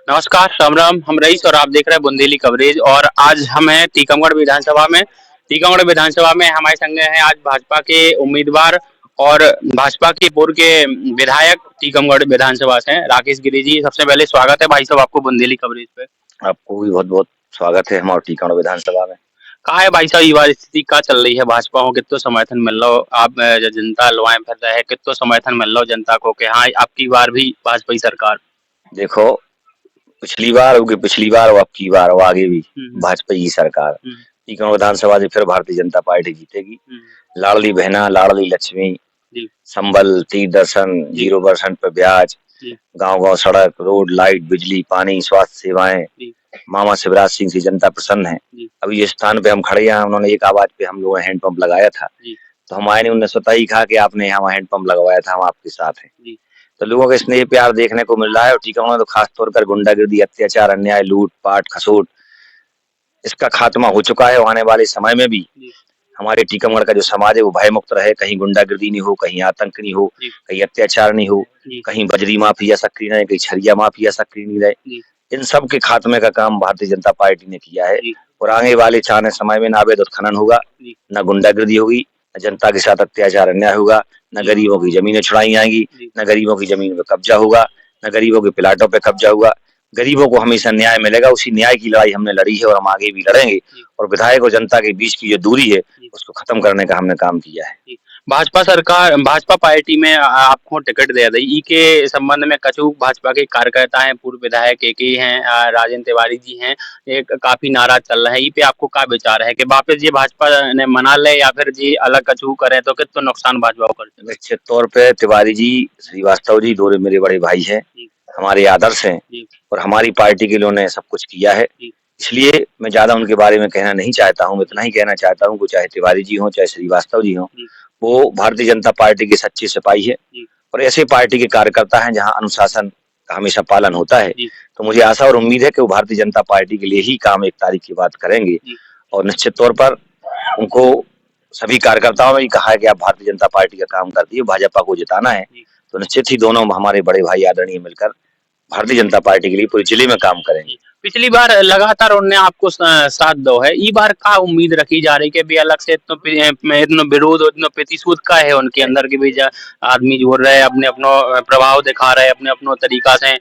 नमस्कार, राम राम। हम रईस और आप देख रहे हैं बुंदेली कवरेज। और आज हम हैं टीकमगढ़ विधानसभा में। टीकमगढ़ विधानसभा में हमारे संग हैं आज भाजपा के उम्मीदवार और भाजपा के पूर्व के विधायक टीकमगढ़ विधानसभा से हैं, राकेश गिरी जी। सबसे पहले स्वागत है भाई साहब आपको बुंदेली कवरेज पे। आपको भी बहुत बहुत स्वागत है हमारे टीकमगढ़ विधानसभा में। कहा है भाई साहब, ये बार स्थिति क्या चल रही है भाजपा को? कितना समर्थन मिल रहा हो? आप जो जनता लुभाए फिर रहे हैं, कितना समर्थन मिल रहा हो जनता को कि हाँ आपकी बार भी भाजपा ही सरकार? देखो, पिछली बार और अब की बार और आगे भी भाजपा की सरकार। हम्म, टीकमगढ़ विधानसभा से फिर भारतीय जनता पार्टी जीतेगी। लाडली बहना, लाडली लक्ष्मी, जी संबल, तीर्थ दर्शन, 0% पे ब्याज, जी गांव गांव सड़क, रोड, लाइट, बिजली, पानी, स्वास्थ्य सेवाएं। जी मामा शिवराज सिंह से जनता प्रसन्न है। जी अभी जिस स्थान पे हम खड़े हैं, उन्होंने एक आवाज पे हम लोगों ने हैंडपंप लगाया था, जी तो हम आए ने उन्होंने स्वतः ही कहा कि आपने यहाँ हैंडपंप लगवाया था, हम आपके साथ हैं। जी तो लोगों का स्नेह प्यार देखने को मिल रहा है। और टीकमगढ़ में तो खास तौर पर गुंडागिर्दी, अत्याचार, अन्याय, लूट पाट, खसोट, इसका खात्मा हो चुका है। और आने वाले समय में भी जी हमारे टीकमगढ़ का जो समाज है वो भय मुक्त रहे। कहीं गुंडागिर्दी नहीं हो, कहीं आतंक नहीं हो, जी कहीं अत्याचार नहीं हो, जी कहीं बजरी माफिया सक्रिय नहीं, कहीं छरिया माफिया सक्रिय नहीं रहे। जी इन सब के खात्मे का काम भारतीय जनता पार्टी ने किया है। जी और आगे वाले आने समय में ना अवैध उत्खनन होगा, जी न गुंडागिर्दी होगी, न जनता के साथ अत्याचार अन्याय होगा, न जी गरीबों की जमीनें छुड़ाई जाएंगी, जी न गरीबों की जमीन पे कब्जा होगा, न गरीबों के प्लाटों पे कब्जा होगा। गरीबों को हमेशा न्याय मिलेगा। उसी न्याय की लड़ाई हमने लड़ी है और हम आगे भी लड़ेंगे। जी और विधायक और जनता के बीच की जो दूरी है जी उसको खत्म करने का हमने काम किया है। जी। भाजपा सरकार, भाजपा पार्टी में आपको टिकट दे दी, ई के संबंध में कछु भाजपा के कार्यकर्ता हैं, पूर्व विधायक एक ही हैं, राजेंद्र तिवारी जी हैं, एक काफी नाराज चल रहे हैं। ई पे आपको क्या विचार है कि वापस ये भाजपा ने मना ले या फिर जी अलग कछु करे तो कितना नुकसान भाजपा को कर सके? निश्चित तौर पे तिवारी जी, श्रीवास्तव जी दोनों मेरे बड़े भाई हैं, जी हमारे आदर्श हैं जी और हमारी पार्टी के लिए उन्होंने सब कुछ किया है। जी इसलिए मैं ज्यादा उनके बारे में कहना नहीं चाहता हूँ। इतना ही कहना चाहता हूँ कि चाहे तिवारी जी हों, चाहे श्रीवास्तव जी हों, जी वो भारतीय जनता पार्टी के सच्चे सिपाही है जी और ऐसे पार्टी के कार्यकर्ता हैं जहाँ अनुशासन का हमेशा पालन होता है। जी तो मुझे आशा और उम्मीद है कि वो भारतीय जनता पार्टी के लिए ही काम 1 तारीख की बात करेंगे। जी और निश्चित तौर पर उनको सभी कार्यकर्ताओं ने कहा है कि आप भारतीय जनता पार्टी का काम करती है, भाजपा को जिताना है। जी तो निश्चित ही दोनों हमारे बड़े भाई आदरणीय मिलकर भारतीय जनता पार्टी के लिए पूरे जिले में काम करेंगे। जी। पिछली बार लगातार उन्होंने आपको साथ दो है, ई बार क्या उम्मीद रखी जा रही है कि भी अलग से इतना विरोध और इतना प्रतिशोध का है उनके अंदर के भी आदमी जोड़ रहे हैं, अपने अपनो प्रभाव दिखा रहे हैं अपने अपनो तरीका से।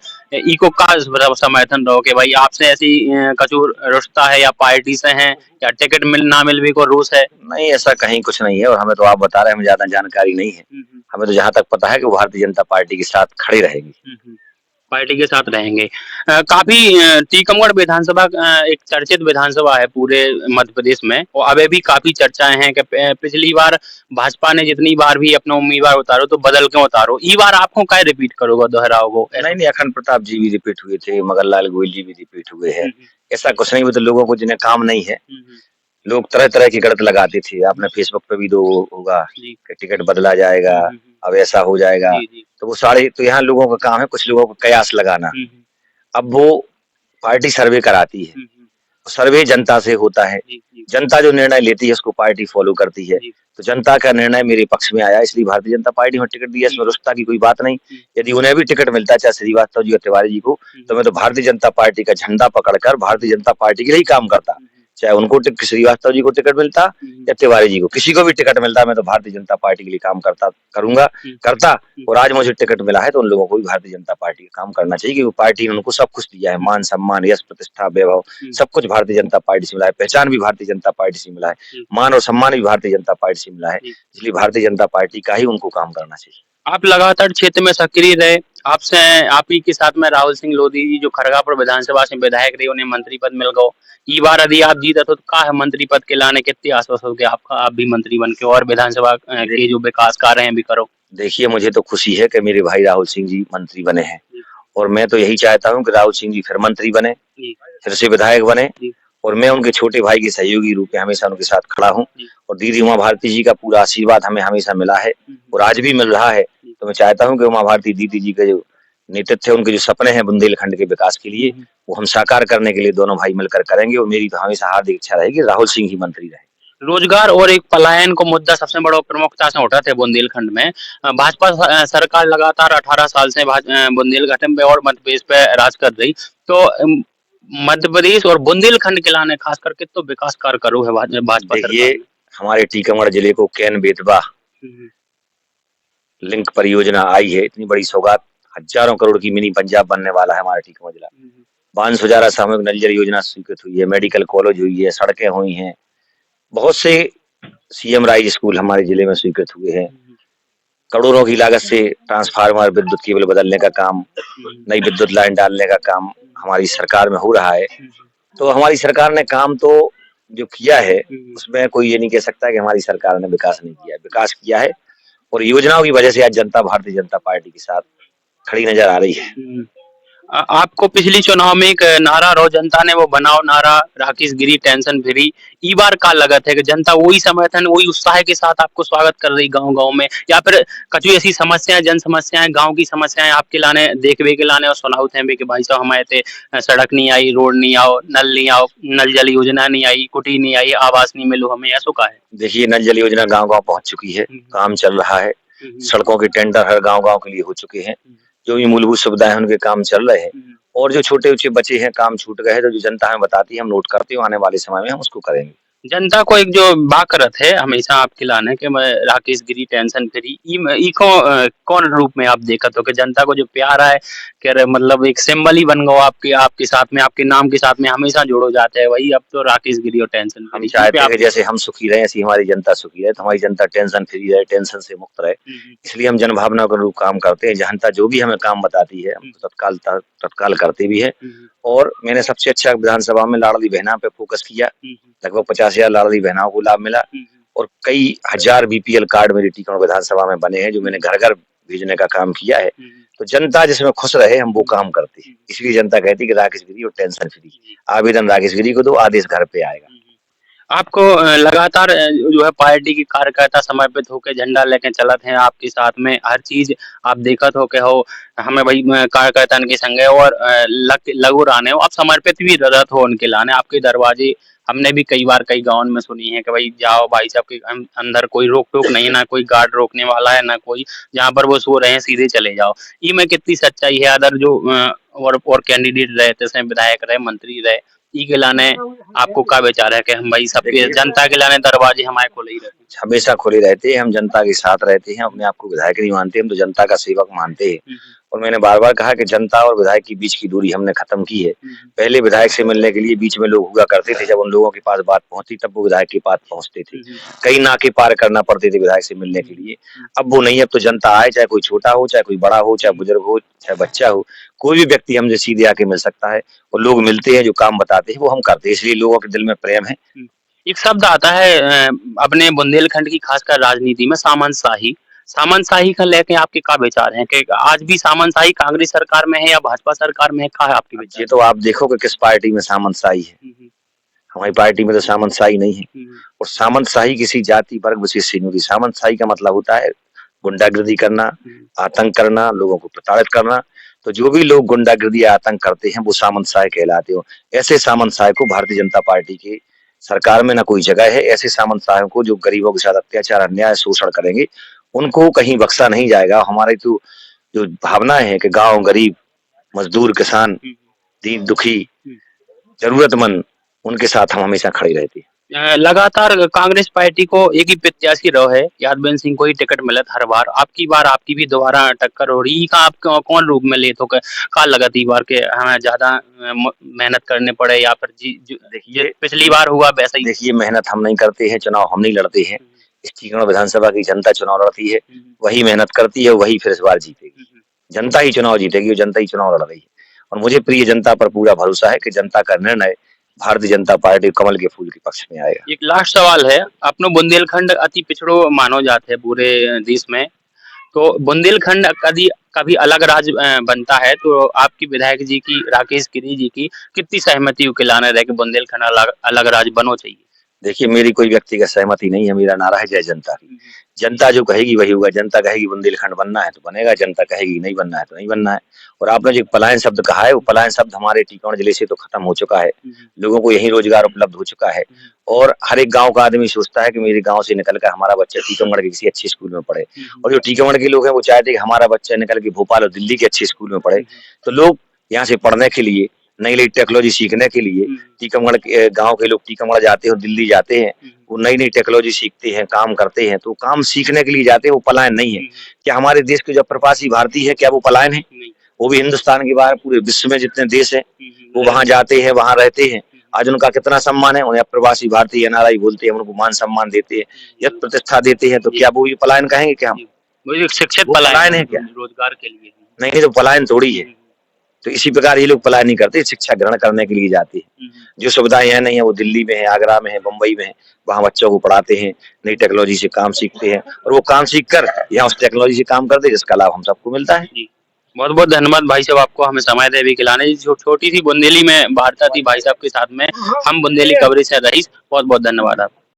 ई को का समर्थन रहो कि भाई आपसे ऐसी कछु रुष्टा है या पार्टी से हैं या टिकट मिल ना मिल भी को रोष है? नहीं, ऐसा कहीं कुछ नहीं है और हमें तो आप बता रहे हैं, हमें ज्यादा जानकारी नहीं है। हम्म। हमें तो जहां तक पता है कि वो भारतीय जनता पार्टी के साथ खड़ी रहेगी। हम्म। पार्टी के साथ रहेंगे। काफी टीकमगढ़ विधानसभा एक चर्चित विधानसभा है पूरे मध्य प्रदेश में और अभी भी काफी चर्चाएं हैं कि पिछली बार भाजपा ने जितनी बार भी अपना उम्मीदवार उतारो तो बदल के उतारो, ई बार आपको क्या रिपीट करोगे, दोहराओगे? नहीं नहीं, अखंड प्रताप जी भी रिपीट हुए थे, मगनलाल गोयल जी भी रिपीट हुए हैं। हम्म ऐसा कुछ नहीं, वो तो लोगों को जिन्हें काम नहीं है, हम्म लोग तरह तरह की गलत लगाते थे। आपने फेसबुक पे भी दो होगा जी कि टिकट बदला जाएगा, अब ऐसा हो जाएगा। जी जी तो वो सारे तो यहाँ लोगों का काम है, कुछ लोगों को कयास लगाना। हम्म अब वो पार्टी सर्वे कराती है, हम्म सर्वे जनता से होता है। जी जी जनता जो निर्णय लेती है उसको पार्टी फॉलो करती है। जी तो जनता का निर्णय मेरे पक्ष में आया, इसलिए भारतीय जनता पार्टी में टिकट दिया। इसमें रुष्टा की कोई बात नहीं। यदि उन्हें भी टिकट मिलता है, चाहे श्रीवास्तव जी और तिवारी जी को, तो मैं तो भारतीय जनता पार्टी का झंडा पकड़कर भारतीय जनता पार्टी के लिए ही काम करता। चाहे उनको श्रीवास्तव जी को टिकट मिलता या तिवारी जी को, किसी को भी टिकट मिलता, मैं तो भारतीय जनता पार्टी के लिए काम करता, करूंगा, करता। और आज मुझे टिकट मिला है तो उन लोगों को भी भारतीय जनता पार्टी का काम करना चाहिए, क्योंकि पार्टी ने उनको सब कुछ दिया है, मान सम्मान, यश, प्रतिष्ठा, वैभव, सब कुछ भारतीय जनता पार्टी से मिला है। पहचान भी भारतीय जनता पार्टी से मिला है, मान और सम्मान भी भारतीय जनता पार्टी से मिला है। इसलिए भारतीय जनता पार्टी का ही उनको काम करना चाहिए। आप लगातार क्षेत्र में सक्रिय रहे। आपसे आप ही के साथ में राहुल सिंह लोधी जी जो खड़गापुर विधानसभा से विधायक रहे, उन्हें मंत्री पद मिल गो। ई बार यदि आप जीता तो का है मंत्री पद के लाने कितने आश्वस्त हो गया आपका, आप भी मंत्री बन के और विधानसभा के जो विकास कार्य हैं भी करो? देखिए, मुझे तो खुशी है कि मेरे भाई राहुल सिंह जी मंत्री बने हैं जी और मैं तो यही चाहता हूं कि राहुल सिंह जी फिर मंत्री बने, जी फिर से विधायक बने। जी और मैं उनके छोटे भाई के सहयोगी रूप में हमेशा उनके साथ खड़ा हूं। जी और दीदी उमा भारती जी का पूरा आशीर्वाद हमें हमेशा मिला है हम्म, और आज भी मिल रहा है। जी तो मैं चाहता हूं कि उमा भारती दीदी जी के जो नेतृत्व है, उनके जो सपने हैं बुंदेलखंड के विकास के लिए, हम्म। वो हम साकार करने के लिए दोनों भाई मिलकर करेंगे। और मेरी तो हमेशा हार्दिक इच्छा रहेगी राहुल सिंह ही मंत्री रहे। रोजगार और एक पलायन को मुद्दा सबसे बड़ा प्रमुखता से उठाते हैं बुंदेलखंड में। भाजपा सरकार लगातार 18 साल से बुंदेलखंड में और मध्य प्रदेश पे राज कर रही। तो मध्य प्रदेश और बुंदेलखंड के लाने खास करके तो विकास कार्य करो है भाजपा सरकार देखिए, हमारे टीकमगढ़ जिले को केन बेतवा ने। लिंक परियोजना आई है, इतनी बड़ी सौगात, हजारों करोड़ की मिनी पंजाब बनने वाला है हमारा टीकमगढ़ जिला। बांसुजारा सामूहिक नल जल योजना स्वीकृत हुई है, मेडिकल कॉलेज हुई है, सड़कें हुई हैं, बहुत से सीएम राइज स्कूल हमारे जिले में स्वीकृत हुए हैं। करोड़ों की लागत से ट्रांसफार्मर, विद्युत केबल बदलने का काम, नई विद्युत लाइन डालने का काम हमारी सरकार में हो रहा है। तो हमारी सरकार ने काम तो जो किया है, उसमें कोई ये नहीं कह सकता कि हमारी सरकार ने विकास नहीं किया है। विकास किया है और योजनाओं की वजह से आज जनता भारतीय जनता पार्टी के साथ खड़ी नजर आ रही है। आपको पिछली चुनाव में एक नारा रो जनता ने वो बनाओ नारा राकेश गिरी टेंशन फ्री। ई बार का लगत है कि जनता वही समर्थन वही उत्साह के साथ आपको स्वागत कर रही गांव गांव में, या फिर कछु ऐसी समस्याएं जन समस्याएं गांव की समस्याएं आपके लाने देखवे के लाने और सुनाओ थे कि भाई साहब हमारे थे सड़क नहीं आई, रोड नहीं आओ, नल नहीं आओ, नल जल योजना नहीं आई, कुटी नहीं आई, आवास नहीं मिलो हमें, ऐसो का है। देखिए, नल जल योजना गांव गांव पहुंच चुकी है, काम चल रहा है, सड़कों के टेंडर हर गांव गांव के लिए हो चुके हैं, जो भी मूलभूत सुविधाएं हैं उनके काम चल रहे हैं। और जो छोटे ऊंचे बचे हैं, काम छूट गए हैं, तो जो जनता हमें बताती है हम नोट करते हैं, आने वाले समय में हम उसको करेंगे। जनता को एक जो बाकरत है हमेशा आपके लाने के मैं राकेश गिरी टेंशन फ्री ई को कौन रूप में आप देखा तो कि जनता को जो प्यार है कि मतलब एक सिंबल ही बन गया आपके आपके साथ में, आपके नाम के साथ में हमेशा जोड़ो जाते हैं वही अब तो राकेश गिरी और टेंशन हम फ्री। चाहते हैं कि जैसे हम सुखी रहे ऐसी हमारी जनता सुखी रहे, तो हमारी जनता टेंशन फ्री रहे, टेंशन से मुक्त रहे। इसलिए हम जनभावना के अनुरूप काम करते हैं। जनता जो भी हमें काम बताती है हम तत्काल करते भी है। और मैंने सबसे अच्छा विधानसभा में लाडली बहना पे फोकस किया, लगभग 50,000 लाडली बहनाओं को लाभ मिला और कई हजार बीपीएल कार्ड मेरी टीकमगढ़ विधानसभा में बने हैं, जो मैंने घर घर भेजने का काम किया है। तो जनता जिसमें खुश रहे हम वो काम करते हैं। इसलिए जनता कहती है कि राकेश गिरी और टेंशन फ्री, आवेदन राकेश गिरी को दो, आदेश घर पे आएगा। आपको लगातार जो है पार्टी की कार्यकर्ता समर्पित होकर झंडा लेके चलत हैं आपके साथ में, हर चीज आप देखत हो के हो हमें भाई कार्यकर्ता के संगे और लगो रहने हो, आप समर्पित भी रहत हो उनके लाने, आपके दरवाजे हमने भी कई बार कई गाँव में सुनी है कि भाई जाओ भाई साहब के अंदर कोई रोक टोक नहीं है, ना कोई गार्ड रोकने वाला है, ना कोई जहाँ पर वो सो रहे हैं सीधे चले जाओ। ये में कितनी सच्चाई है अदर जो और कैंडिडेट रहे जैसे विधायक रहे मंत्री रहे ई के लाने आपको क्या विचार है कि हम भाई सबके जनता के लाने दरवाजे हमारे खुले ही रहते हमेशा खुले रहते हैं, हम जनता के साथ रहते हैं, अपने आप को विधायक नहीं मानते, हम तो जनता का सेवक मानते हैं। और मैंने बार बार कहा कि जनता और विधायक के बीच की दूरी हमने खत्म की है। पहले विधायक से मिलने के लिए बीच में लोग हुआ करते थे, जब उन लोगों के पास बात पहुंचती तब वो विधायक के पास पहुंचते थे, कई नाके पार करना पड़ते थे विधायक से मिलने के लिए। अब वो नहीं, अब तो जनता आए, चाहे कोई छोटा हो, चाहे कोई बड़ा हो, चाहे बुजुर्ग हो, चाहे बच्चा हो, कोई भी व्यक्ति हमसे सीधे आके मिल सकता है और लोग मिलते हैं, जो काम बताते हैं वो हम करते हैं, इसलिए लोगों के दिल में प्रेम है। एक शब्द आता है अपने बुंदेलखंड की खासकर राजनीति में सामंतशाही, सामंतशाही का लेके आपके क्या विचार हैं कि आज भी सामंतशाही कांग्रेस सरकार में है या भाजपा सरकार में है, क्या है आपके विचार? ये तो आप देखो कि किस पार्टी में सामंतशाही है, हमारी पार्टी में तो सामंतशाही नहीं है। और सामंतशाही किसी जाति वर्ग विशेष से नहीं होती। सामंतशाही का मतलब होता है गुंडागर्दी करना, आतंक करना, लोगों को प्रताड़ित करना। तो जो भी लोग गुंडागर्दी या आतंक करते हैं वो सामंतशाही कहलाते हो। ऐसे सामंतशाही को भारतीय जनता पार्टी की सरकार में ना कोई जगह है। ऐसे सामंतशाही को जो गरीबों के साथ अत्याचार, अन्याय, शोषण करेंगे उनको कहीं बख्शा नहीं जाएगा। हमारी तो जो भावनाएं हैं कि गांव गरीब, मजदूर, किसान, दीन दुखी, जरूरतमंद, उनके साथ हम हमेशा खड़े रहते हैं। लगातार कांग्रेस पार्टी को एक ही प्रत्याशी रहो है, यादवेंद्र सिंह को ही टिकट मिलत हर बार, आपकी भी दोबारा टक्कर हो रही का आप कौन रूप में ले तो का लगत ई बार के हमें ज्यादा मेहनत करने पड़े या फिर देखिए पिछली बार हुआ वैसा ही? देखिए, मेहनत हम नहीं करते हैं, चुनाव हम नहीं लड़ते हैं, इस टीकमगढ़ विधानसभा की जनता चुनाव लड़ती है, वही मेहनत करती है, वही फिर इस बार जीतेगी। जनता ही चुनाव जीतेगी और जनता ही चुनाव लड़ रही है। और मुझे प्रिय जनता पर पूरा भरोसा है कि जनता का निर्णय भारतीय जनता पार्टी कमल के फूल के पक्ष में आएगा। एक लास्ट सवाल है, अपनो बुंदेलखंड अति पिछड़ो मानो जाते है पूरे देश में, तो बुंदेलखंड कभी कभी अलग राज्य बनता है तो आपकी विधायक जी की राकेश गिरी जी की कितनी सहमति के लाने रहे कि बुंदेलखंड अलग अलग राज्य बनो चाहिए? देखिए, मेरी कोई व्यक्तिगत सहमति नहीं है, मेरा नारा है जय जनता। जनता जो कहेगी वही होगा। जनता कहेगी बुंदेलखंड बनना है तो बनेगा, जनता कहेगी नहीं बनना है तो नहीं बनना है। और आपने जो पलायन शब्द कहा है, वो पलायन शब्द हमारे टीकमगढ़ जिले से तो खत्म हो चुका है। लोगों को यहीं रोजगार उपलब्ध हो चुका है और हर एक गांव का आदमी सोचता है कि मेरे गांव से निकल कर हमारा बच्चा टीकमगढ़ के किसी अच्छे स्कूल में पढ़े। और जो टीकमगढ़ के लोग हैं वो चाहते हैं कि हमारा बच्चा निकल के भोपाल और दिल्ली के अच्छे स्कूल में पढ़े। तो लोग यहाँ से पढ़ने के लिए, नई नई टेक्नोलॉजी सीखने के लिए टीकमगढ़ के गांव के लोग टीकमगढ़ जाते हैं और दिल्ली जाते हैं। वो नई नई टेक्नोलॉजी सीखते हैं, काम करते हैं। तो काम सीखने के लिए जाते हैं, वो पलायन नहीं है। क्या हमारे देश के जो प्रवासी भारतीय है क्या वो पलायन है? वो भी हिंदुस्तान के बाहर पूरे विश्व में जितने देश हैं वो वहां जाते हैं, वहां रहते हैं। आज उनका कितना सम्मान है, उन्हें प्रवासी भारतीय एनआरआई बोलते हैं, उनको मान सम्मान देते हैं, यह प्रतिष्ठा देते हैं। तो क्या वो ये पलायन कहेंगे क्या हम? वो एक शिक्षित वो पलायन है क्या? रोजगार के लिए। नहीं, तो पलायन थोड़ी है। तो इसी प्रकार ये लोग पलायन नहीं करते, शिक्षा ग्रहण करने के लिए जाते हैं। जो सुविधाएं यहाँ नहीं है वो दिल्ली में है, आगरा में है, मुंबई में है। वहाँ बच्चों को पढ़ाते हैं, नई टेक्नोलॉजी से काम सीखते हैं और वो काम सीख कर यहाँ उस टेक्नोलॉजी से काम करते हैं जिसका लाभ हम सबको मिलता है। बहुत बहुत धन्यवाद भाई साहब, आपको हमें समय दे भी खिलाने। जो छोटी सी बुंदेली में वार्ता थी भाई साहब के साथ में, हम बुंदेली कवरेज से रईस, बहुत बहुत धन्यवाद आपको।